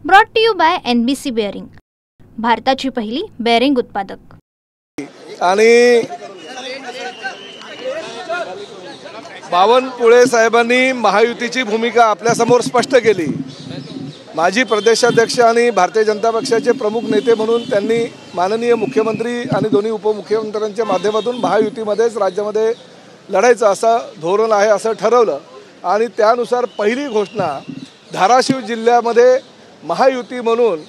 Brought to you by NBC bearing, भारताची पहिली bearing उत्पादक। आणि बावनकुळे साहेबांनी महायुतीची भूमिका आपल्या समोर स्पष्ट केली। माजी प्रदेशाध्यक्ष आणि भारतीय जनता पक्षाचे प्रमुख नेते म्हणून त्यांनी माननीय मुख्यमंत्री आणि दोन्ही उपमुख्यमंत्र्यांच्या माध्यमातून महायुतीमध्येच राज्यामध्ये लढायचं असं धोरण आहे असं ठरवलं आणि त्यानुसार पहिली घोषणा धाराशिव जिल्ह्यामध्ये महायुती म्हणून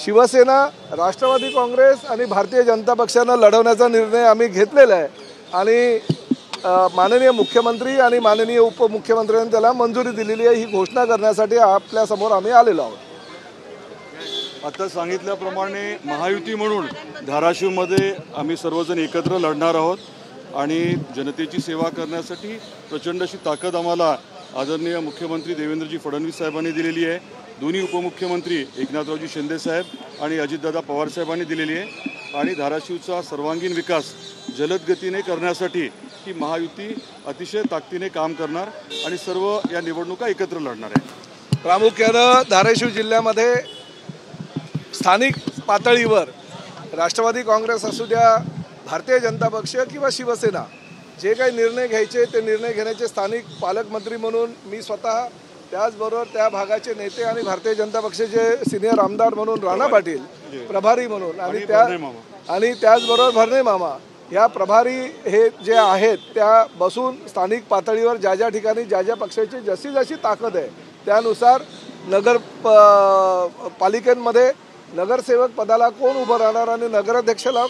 शिवसेना, राष्ट्रवादी काँग्रेस आणि भारतीय जनता पक्षानं लढवण्याचा निर्णय आम्ही घेतलेला आहे आणि माननीय मुख्यमंत्री आणि माननीय उपमुख्यमंत्र्यांनी त्याला मंजुरी दिलेली आहे। ही घोषणा करण्यासाठी आपल्या समोर आम्ही आलेलो आहोत। आता सांगितल्याप्रमाणे महायुती म्हणून धाराशिवमध्ये आम्ही सर्वजण एकत्र लढणार आहोत आणि जनतेची सेवा करण्यासाठी प्रचंड अशी ताकद आम्हाला आदरणीय मुख्यमंत्री देवेंद्रजी फडणवीस साहेबांनी दिलेली आहे। दोन्ही उपमुख्यमंत्री एकनाथरावजी शिंदे साहेब आणि अजितदादा पवार साहेबांनी दिलेली आहे आणि धाराशिवचा सर्वांगीण विकास जलद गतीने करण्यासाठी ही महायुती अतिशय ताकदीने काम करणार आणि सर्व या निवडणुका एकत्र लढणार आहे। प्रामुख्यानं धाराशिव जिल्ह्यामध्ये स्थानिक पातळीवर राष्ट्रवादी काँग्रेस असू द्या, भारतीय जनता पक्ष किंवा शिवसेना जे काही निर्णय घ्यायचे ते निर्णय घेण्याचे स्थानिक पालकमंत्री म्हणून मी स्वतः, त्याचबरोबर त्या भागाचे नेते आणि भारतीय जनता पक्षाचे सिनियर आमदार म्हणून राणा पाटील प्रभारी म्हणून आणि त्याचबरोबर भरणे मामा या प्रभारी हे जे आहेत त्या बसून स्थानिक पातळीवर ज्या ज्या ठिकाणी ज्या ज्या पक्षाची जशी जशी ताकद आहे त्यानुसार नगर पालिकेमध्ये नगरसेवक पदाला कोण उभं राहणार आणि नगराध्यक्षाला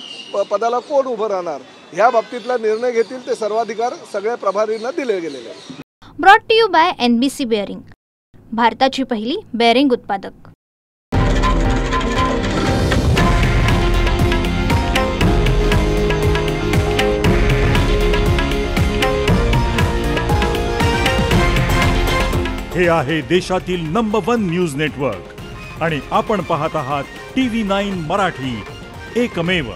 पदाला कोण उभं राहणार ह्या बाबतीतला निर्णय घेतील ते सर्वाधिकार सगळ्या प्रभारींना दिले गेलेले आहेत। Brought to you by NBC bearing, भारताची पहिली बेअरिंग उत्पादक। हे आहे देशातील नंबर 1 न्यूज नेटवर्क आणि आपण पाहत आहात TV9 मराठी, एकमेव।